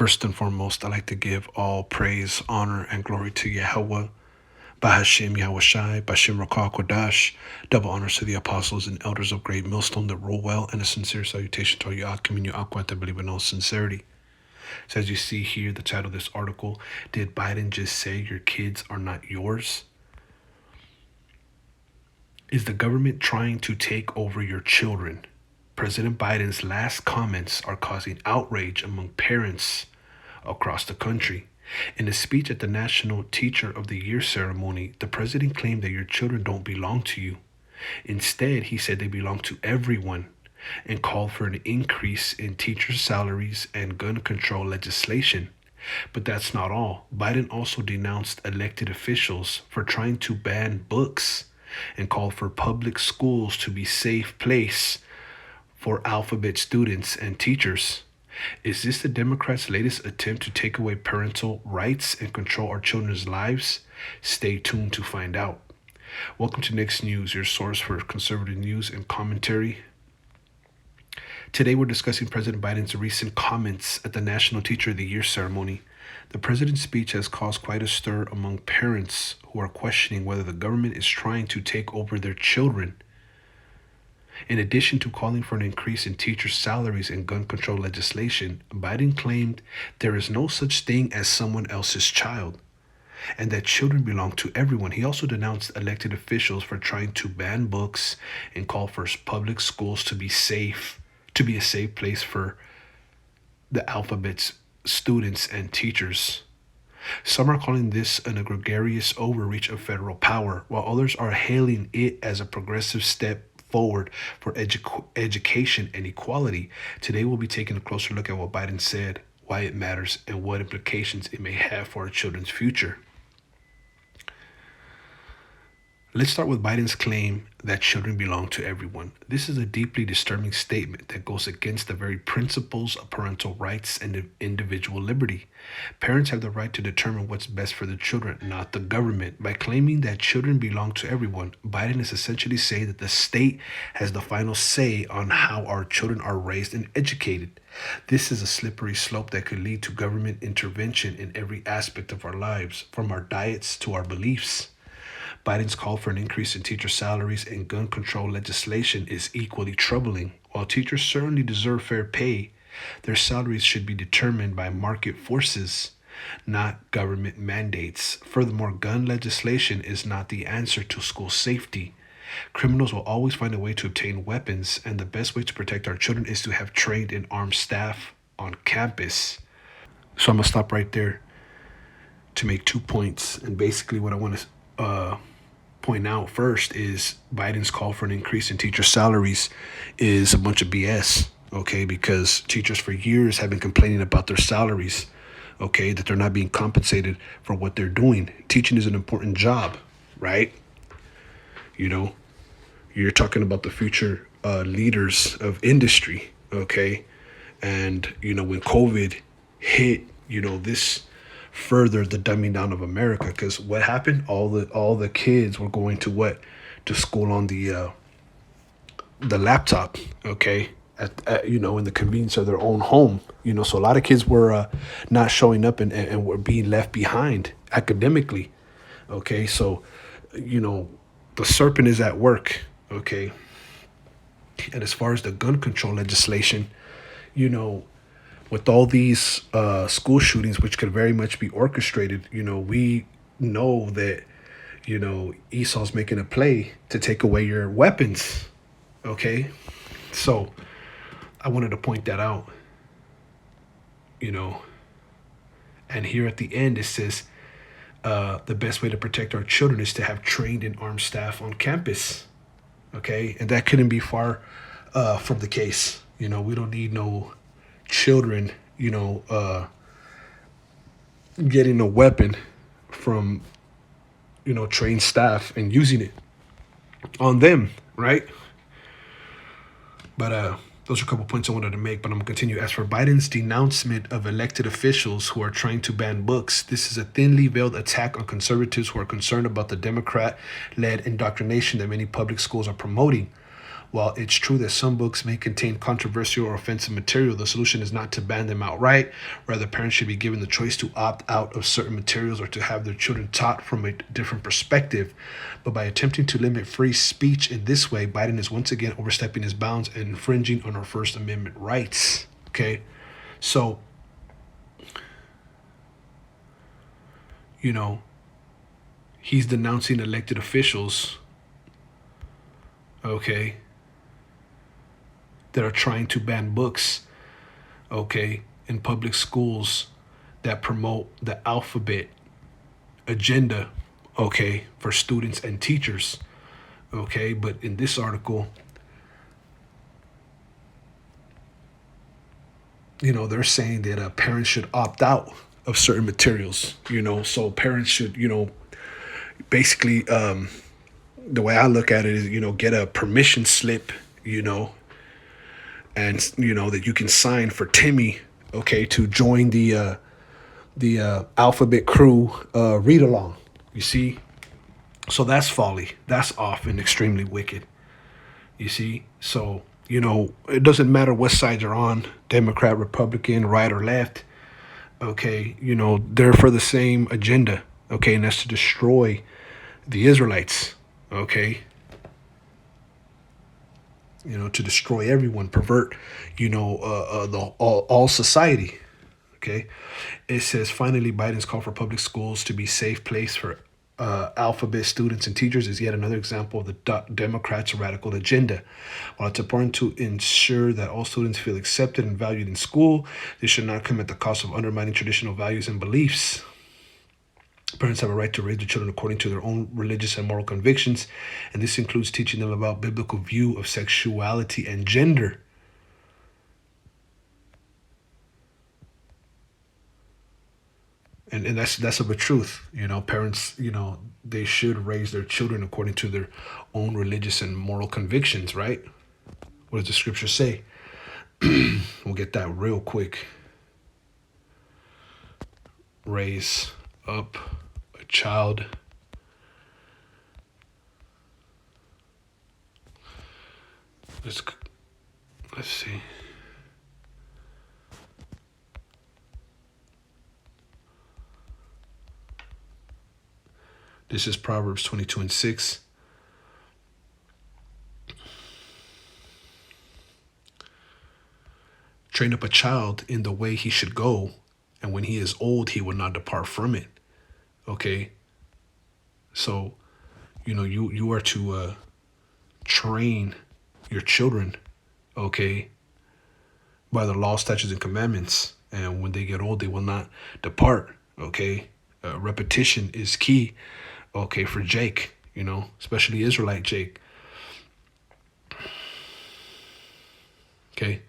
First and foremost, I like to give all praise, honor, and glory to Yahweh, Bahashim Yahushai, Bashim Rakah Kodash. Double honors to the apostles and elders of Great Millstone that rule well, and a sincere salutation to all you Akim and you Aquat that believe in all sincerity. So, as you see here, the title of this article, Did Biden Just Say Your Kids Are Not Yours? Is the government trying to take over your children? President Biden's last comments are causing outrage among parents across the country. In a speech at the National Teacher of the Year ceremony, the president claimed that your children don't belong to you. Instead, he said they belong to everyone and called for an increase in teachers' salaries and gun control legislation. But that's not all. Biden also denounced elected officials for trying to ban books and called for public schools to be a safe place for alphabet students and teachers. Is this the Democrats' latest attempt to take away parental rights and control our children's lives? Stay tuned to find out. Welcome to Next News, your source for conservative news and commentary. Today we're discussing President Biden's recent comments at the National Teacher of the Year ceremony. The president's speech has caused quite a stir among parents who are questioning whether the government is trying to take over their children. In addition to calling for an increase in teachers' salaries and gun control legislation, Biden claimed there is no such thing as someone else's child and that children belong to everyone. He also denounced elected officials for trying to ban books and called for public schools to be a safe place for the alphabet's students and teachers. Some are calling this an egregious overreach of federal power, while others are hailing it as a progressive step forward for education and equality. Today we'll be taking a closer look at what Biden said, why it matters, and what implications it may have for our children's future. Let's start with Biden's claim that children belong to everyone. This is a deeply disturbing statement that goes against the very principles of parental rights and individual liberty. Parents have the right to determine what's best for their children, not the government. By claiming that children belong to everyone, Biden is essentially saying that the state has the final say on how our children are raised and educated. This is a slippery slope that could lead to government intervention in every aspect of our lives, from our diets to our beliefs. Biden's call for an increase in teacher salaries and gun control legislation is equally troubling. While teachers certainly deserve fair pay, their salaries should be determined by market forces, not government mandates. Furthermore, gun legislation is not the answer to school safety. Criminals will always find a way to obtain weapons, and the best way to protect our children is to have trained and armed staff on campus. So I'm going to stop right there to make 2 points. And basically what I want to point out first is Biden's call for an increase in teacher salaries is a bunch of BS, okay? Because teachers for years have been complaining about their salaries, okay? That they're not being compensated for what they're doing. Teaching is an important job, right? You know, you're talking about the future leaders of industry, okay? And, when COVID hit, this further the dumbing down of America, because what happened? All the kids were going to school on the laptop, okay, at in the convenience of their own home. So a lot of kids were not showing up and were being left behind academically, okay. So the serpent is at work, okay. And as far as the gun control legislation, with all these school shootings, which could very much be orchestrated, we know that, Esau's making a play to take away your weapons. Okay. So I wanted to point that out, and here at the end, it says, the best way to protect our children is to have trained and armed staff on campus. Okay. And that couldn't be far from the case. We don't need no children, getting a weapon from, trained staff and using it on them, right? But those are a couple points I wanted to make, but I'm going to continue. As for Biden's denouncement of elected officials who are trying to ban books, this is a thinly veiled attack on conservatives who are concerned about the Democrat-led indoctrination that many public schools are promoting. While it's true that some books may contain controversial or offensive material, the solution is not to ban them outright. Rather, parents should be given the choice to opt out of certain materials or to have their children taught from a different perspective. But by attempting to limit free speech in this way, Biden is once again overstepping his bounds and infringing on our First Amendment rights. Okay? So, you know, he's denouncing elected officials, okay, that are trying to ban books, okay, in public schools that promote the alphabet agenda, okay, for students and teachers, okay. But in this article, they're saying that parents should opt out of certain materials, so parents should, basically, the way I look at it is, get a permission slip, and that you can sign for Timmy, okay, to join the alphabet crew read along. You see, so that's folly. That's off and extremely wicked. You see, so it doesn't matter what side you're on, Democrat, Republican, right or left. Okay, they're for the same agenda. Okay, and that's to destroy the Israelites. Okay, to destroy everyone, pervert, the all society. Okay, it says finally Biden's call for public schools to be safe place for alphabet students and teachers is yet another example of the Democrats' radical agenda. While it's important to ensure that all students feel accepted and valued in school, this should not come at the cost of undermining traditional values and beliefs. Parents have a right to raise their children according to their own religious and moral convictions, and this includes teaching them about biblical view of sexuality and gender. And that's of a truth. Parents, they should raise their children according to their own religious and moral convictions, right? What does the scripture say? We'll get that real quick. Raise up a child let's see. This is Proverbs 22:6. Train up a child in the way he should go, and when he is old, he will not depart from it. Okay. So, you are to train your children, okay, by the law, statutes, and commandments. And when they get old, they will not depart, okay. Repetition is key, okay, for Jake, especially Israelite Jake. Okay.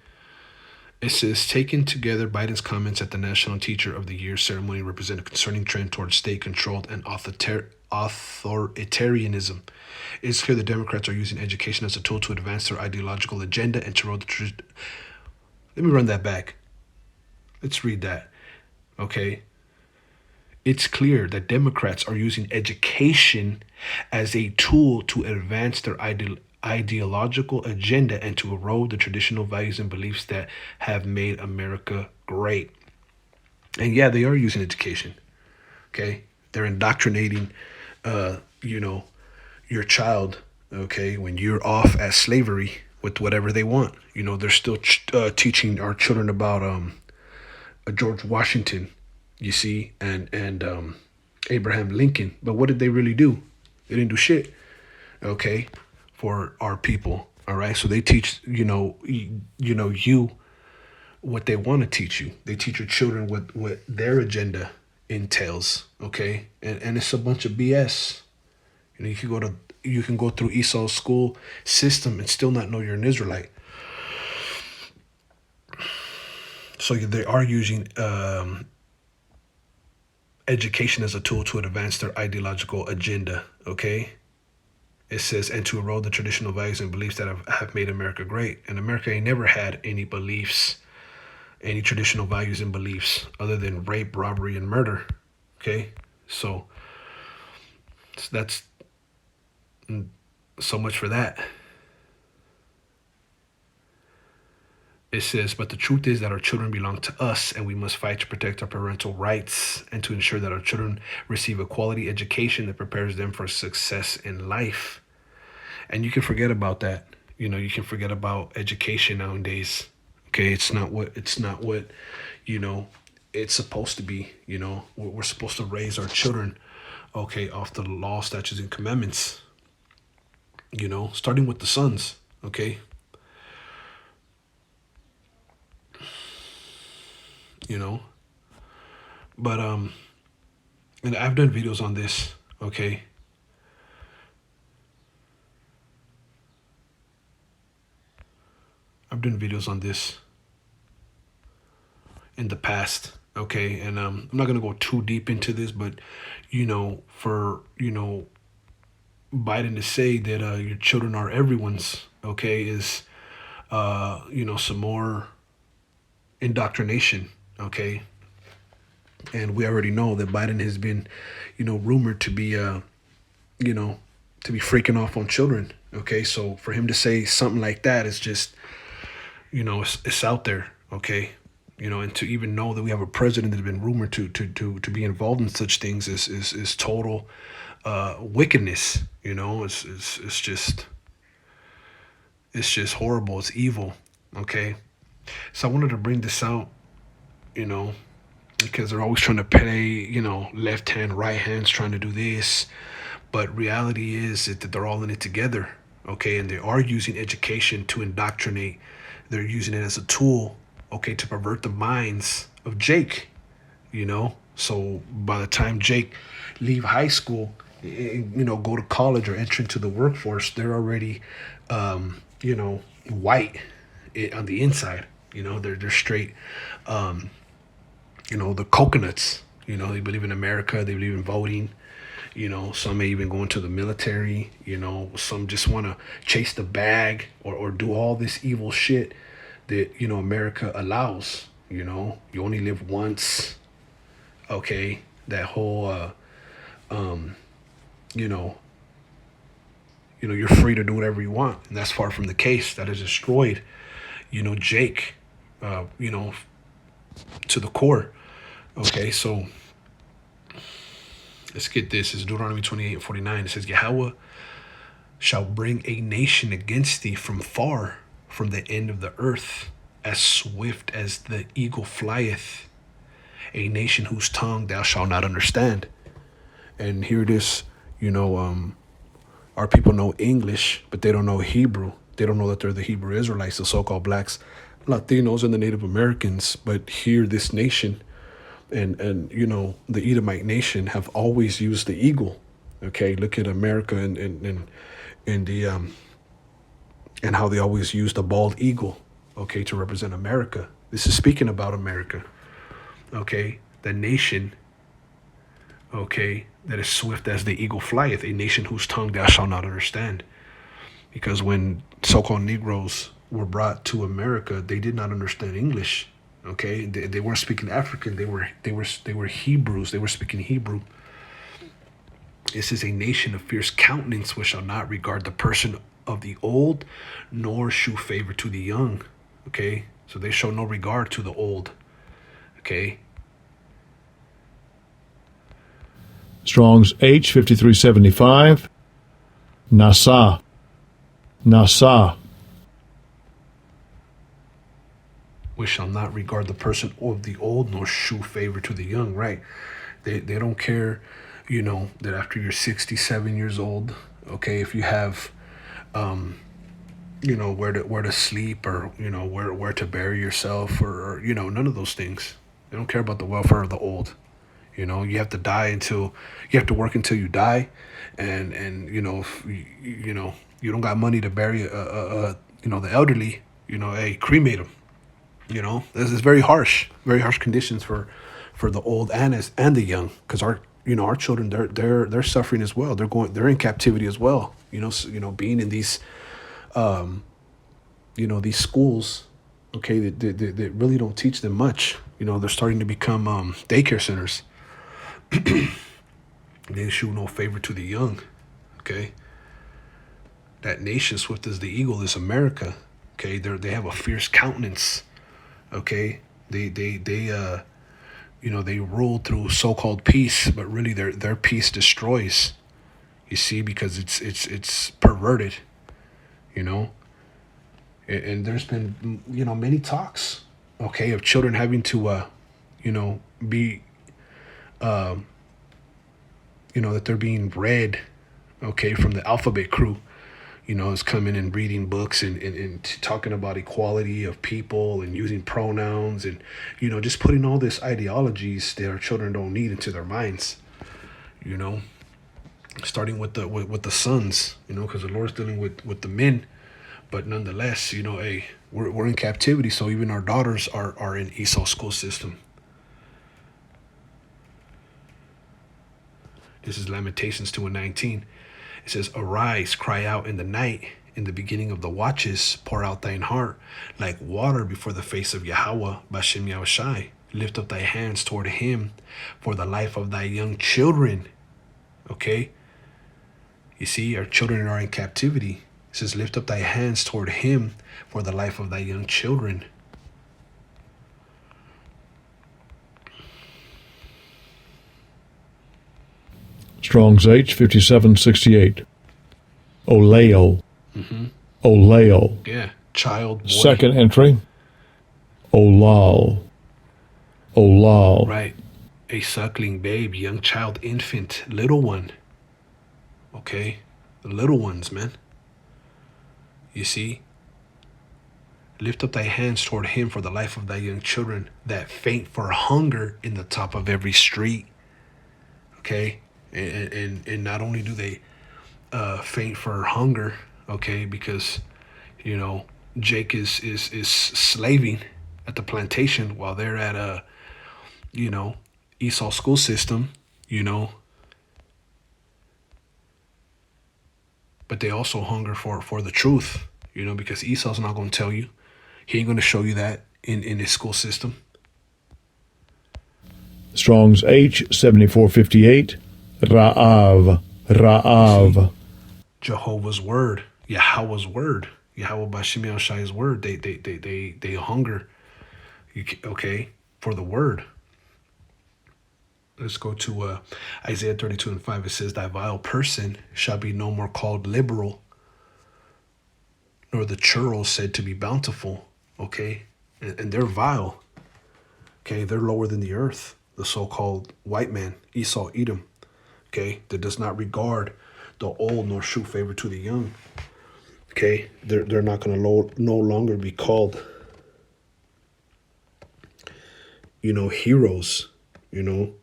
It says, taken together, Biden's comments at the National Teacher of the Year ceremony represent a concerning trend towards state-controlled and authoritarianism. It's clear the Democrats are using education as a tool to advance their ideological agenda and to erode the Let me run that back. Let's read that. Okay. It's clear that Democrats are using education as a tool to advance their ideological agenda and to erode the traditional values and beliefs that have made America great. And yeah, they are using education. Okay. They're indoctrinating, your child, okay, when you're off at slavery with whatever they want. They're still teaching our children about George Washington, you see, and Abraham Lincoln. But what did they really do? They didn't do shit, okay, for our people. All right, so they teach, you what they want to teach you. They teach your children what their agenda entails, okay, and it's a bunch of BS. You can go through Esau's school system and still not know you're an Israelite. So they are using education as a tool to advance their ideological agenda, okay? It says, and to erode the traditional values and beliefs that have made America great. And America ain't never had any beliefs, any traditional values and beliefs other than rape, robbery, and murder, okay? So that's so much for that. It says, but the truth is that our children belong to us, and we must fight to protect our parental rights and to ensure that our children receive a quality education that prepares them for success in life. And you can forget about that. You can forget about education nowadays. Okay, it's not what you know it's supposed to be. We're supposed to raise our children, okay, off the law, statutes, and commandments. Starting with the sons. Okay, you know, but and I've done videos on this. Okay, I've done videos on this in the past. Okay, and I'm not gonna go too deep into this, but for Biden to say that your children are everyone's, okay, is some more indoctrination, okay, and we already know that Biden has been, rumored to be, you know, to be freaking off on children, okay, so for him to say something like that is just, it's out there, okay, and to even know that we have a president that's been rumored to be involved in such things is total wickedness. It's just horrible. It's evil. Okay, so I wanted to bring this out. You know, because they're always trying to play. Left hand, right hands, trying to do this. But reality is that they're all in it together. Okay, and they are using education to indoctrinate. They're using it as a tool. Okay, to pervert the minds of Jake. So by the time Jake leave high school, go to college or enter into the workforce, they're already white on the inside. They're straight the coconuts. They believe in America, they believe in voting. Some may even go into the military. Some just want to chase the bag or do all this evil shit that America allows. You only live once. Okay, that whole you know you're free to do whatever you want, and that's far from the case. That has destroyed Jake, uh, you know to the core. Okay, so let's get this. It's Deuteronomy 28:49. It says, Yahweh shall bring a nation against thee from far, from the end of the earth, as swift as the eagle flieth, a nation whose tongue thou shalt not understand. And here it is, our people know English, but they don't know Hebrew. They don't know that they're the Hebrew Israelites, the so-called blacks, Latinos, and the Native Americans. But here, this nation and the Edomite nation have always used the eagle. Okay, look at America and the and how they always use the bald eagle. Okay, to represent America. This is speaking about America. Okay, the nation. Okay, that is swift as the eagle flieth, a nation whose tongue thou shalt not understand. Because when so-called Negroes were brought to America, they did not understand English. Okay, they weren't speaking African. They were Hebrews. They were speaking Hebrew. This is a nation of fierce countenance, which shall not regard the person of the old, nor shew favor to the young. Okay, so they show no regard to the old. Okay. Strong's H5375. Nasa. Nasa. We shall not regard the person of the old, nor shew favor to the young. Right? They don't care, that after you're 67 years old, okay, if you have, where to sleep, or where to bury yourself, or none of those things. They don't care about the welfare of the old. You have to die until you have to work until you die, and if you don't got money to bury the elderly, hey, cremate them. This is very harsh conditions for the old and the young, because our children, they're suffering as well. They're in captivity as well. Being in these these schools, okay, that really don't teach them much. They're starting to become daycare centers. They show no favor to the young. Okay, that nation swift as the eagle is America. Okay, they have a fierce countenance. Okay, they they rule through so-called peace, but really their peace destroys. You see, because it's perverted. You know, and there's been many talks, okay, of children having to be that they're being read, okay, from the alphabet crew, is coming and reading books and talking about equality of people and using pronouns and just putting all this ideologies that our children don't need into their minds, you know starting with the sons, because the Lord's dealing with the men. But nonetheless, hey, we're in captivity, so even our daughters are in Esau's school system. This is Lamentations 2:19. It says, "Arise, cry out in the night, in the beginning of the watches, pour out thine heart, like water before the face of Yahweh, Bashem Yahushai. Lift up thy hands toward him for the life of thy young children." Okay? You see, our children are in captivity. It says, lift up thy hands toward him for the life of thy young children. Strong's H 5768. Oleo. Oleo. Yeah, child, boy. Second entry. Olal. Olal. Right. A suckling babe, young child, infant, little one. Okay? The little ones, man. You see? Lift up thy hands toward him for the life of thy young children that faint for hunger in the top of every street. Okay? And not only do they faint for hunger, okay, because, Jake is slaving at the plantation while they're at Esau school system, but they also hunger for the truth, because Esau's not going to tell you. He ain't going to show you that in his school system. Strong's H 7458. Ra'av. Ra'av. Jehovah's word, Yahweh's word, Yahweh Bashem Yahushai's word. They hunger, okay, for the word. Let's go to Isaiah 32:5. It says, "Thy vile person shall be no more called liberal, nor the churls said to be bountiful." Okay, and they're vile. Okay, they're lower than the earth. The so-called white man, Esau, Edom. Okay, that does not regard the old nor show favor to the young. Okay, they're not going to no longer be called, heroes. They're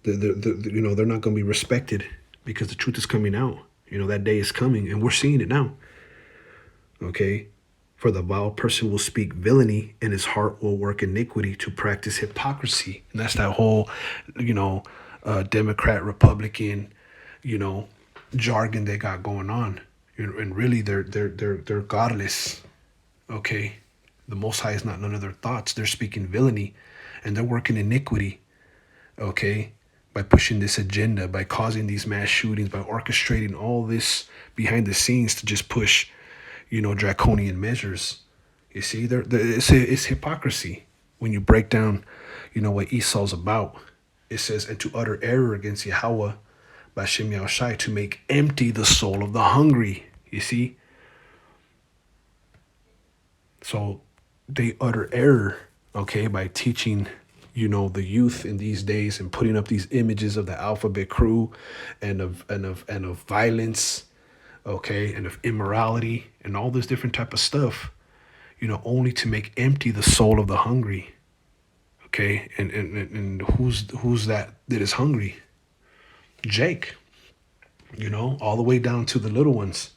not going to be respected because the truth is coming out. That day is coming, and we're seeing it now. Okay, for the vile person will speak villainy, and his heart will work iniquity to practice hypocrisy. And that's that whole, Democrat, Republican, jargon they got going on. And really, they're godless. Okay, the Most High is not none of their thoughts. They're speaking villainy, and they're working iniquity. Okay, by pushing this agenda, by causing these mass shootings, by orchestrating all this behind the scenes to just push, draconian measures. You see, it's hypocrisy when you break down, what Esau's about. It says, "And to utter error against Yahweh, Bashem Yahushai, to make empty the soul of the hungry." You see? So they utter error, okay, by teaching, the youth in these days and putting up these images of the alphabet crew and of violence, okay, and of immorality and all this different type of stuff, only to make empty the soul of the hungry. Okay, and who's that is hungry? Jake, all the way down to the little ones.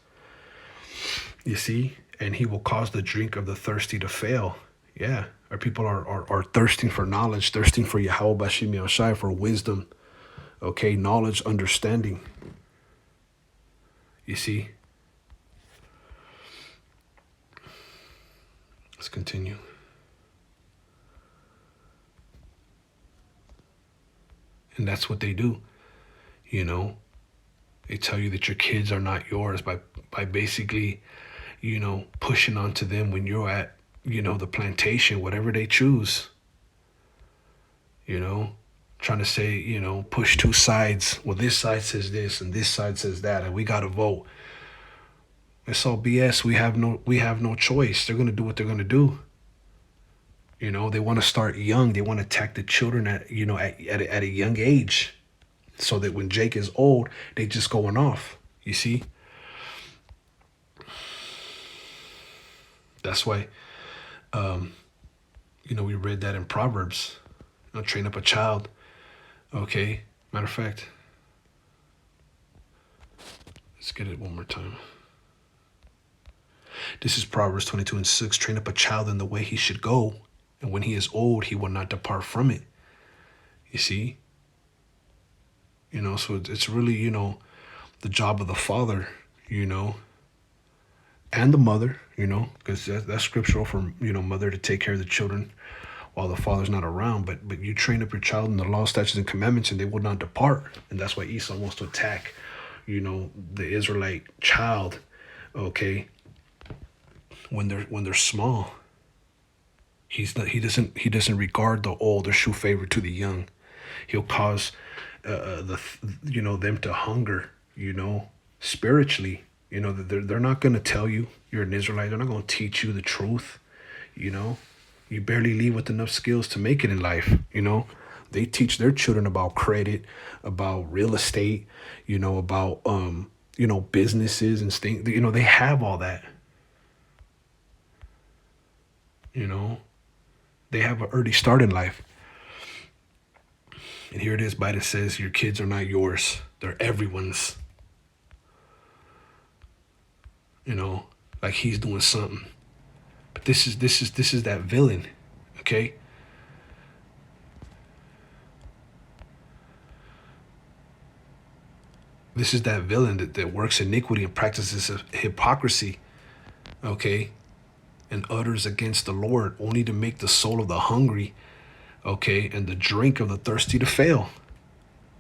You see, and he will cause the drink of the thirsty to fail. Yeah, our people are thirsting for knowledge, thirsting for Yahweh Bashem Yahushai, for wisdom. Okay, knowledge, understanding. You see. Let's continue. And that's what they do. They tell you that your kids are not yours by basically, pushing onto them when you're at, the plantation, whatever they choose, trying to say, push two sides. Well, this side says this and this side says that, and we got to vote. It's all BS. We have no choice. They're gonna do what they're gonna do. They want to start young. They want to attack the children at a young age, so that when Jake is old, they just going off. You see, that's why we read that in Proverbs. Train up a child. Okay. Matter of fact, let's get it one more time. This is Proverbs 22:6. Train up a child in the way he should go, and when he is old, he will not depart from it. You see? So it's really, the job of the father, and the mother, because that's scriptural for, mother to take care of the children while the father's not around. But you train up your child in the law, statutes, and commandments, and they will not depart. And that's why Esau wants to attack, the Israelite child, okay, when they're small. He doesn't regard the old or show favor to the young. He'll cause them to hunger, spiritually. They're not going to tell you you're an Israelite. They're not going to teach you the truth. You barely leave with enough skills to make it in life. They teach their children about credit, about real estate, about businesses and things. They have all that. They have an early start in life. And here it is, Biden says your kids are not yours. They're everyone's. Like he's doing something. But this is that villain, okay? This is that villain that works iniquity and practices hypocrisy, okay? And utters against the Lord, only to make the soul of the hungry, okay, and the drink of the thirsty to fail,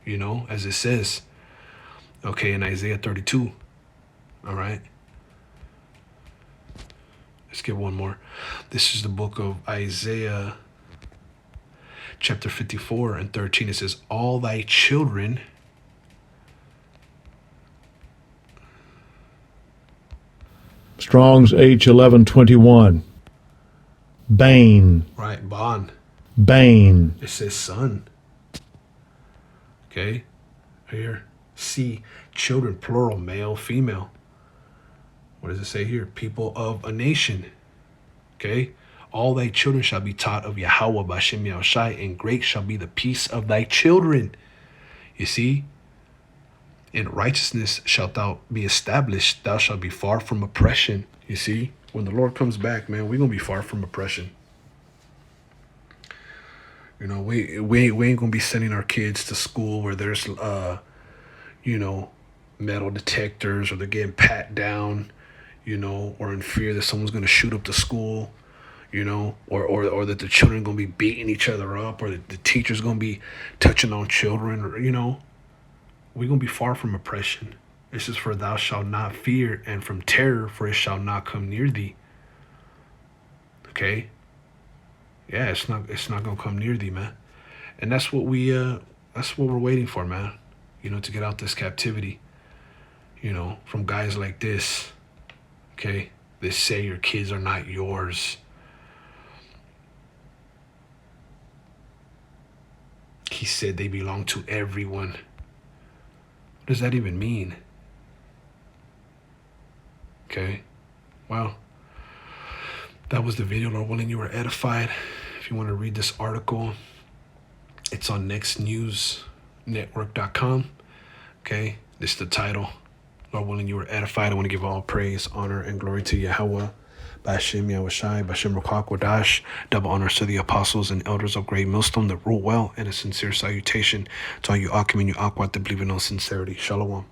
as it says, okay, in Isaiah 32. All right. Let's get one more. This is the book of Isaiah, chapter 54 and 13. It says, all thy children Strong's H1121. Bane. Right, Bon. Bane. It says son. Okay. Here. C. Children, plural, male, female. What does it say here? People of a nation. Okay. All thy children shall be taught of Yahweh Bashem Yahushai, and great shall be the peace of thy children. You see? In righteousness shalt thou be established. Thou shalt be far from oppression. You see? When the Lord comes back, man, we're going to be far from oppression. We ain't going to be sending our kids to school where there's, metal detectors, or they're getting pat down, or in fear that someone's going to shoot up the school, or that the children are going to be beating each other up, or that the teacher's going to be touching on children, or, we're going to be far from oppression. This is for thou shalt not fear, and from terror, for it shall not come near thee. Okay? Yeah, it's not going to come near thee, man. And that's what we're waiting for, man. To get out this captivity, from guys like this. Okay? They say your kids are not yours. He said they belong to everyone. What does that even mean? Okay. Well, that was the video. Lord willing, you were edified. If you want to read this article, it's on nextnewsnetwork.com. Okay. This is the title. Lord willing, you were edified. I want to give all praise, honor, and glory to Yahweh. Bashem Yahushai, Bashem Ruach Kodash. Double honors to the apostles and elders of Great Millstone that rule well, and a sincere salutation to all you Akim and you Aquat that believe in all sincerity. Shalom.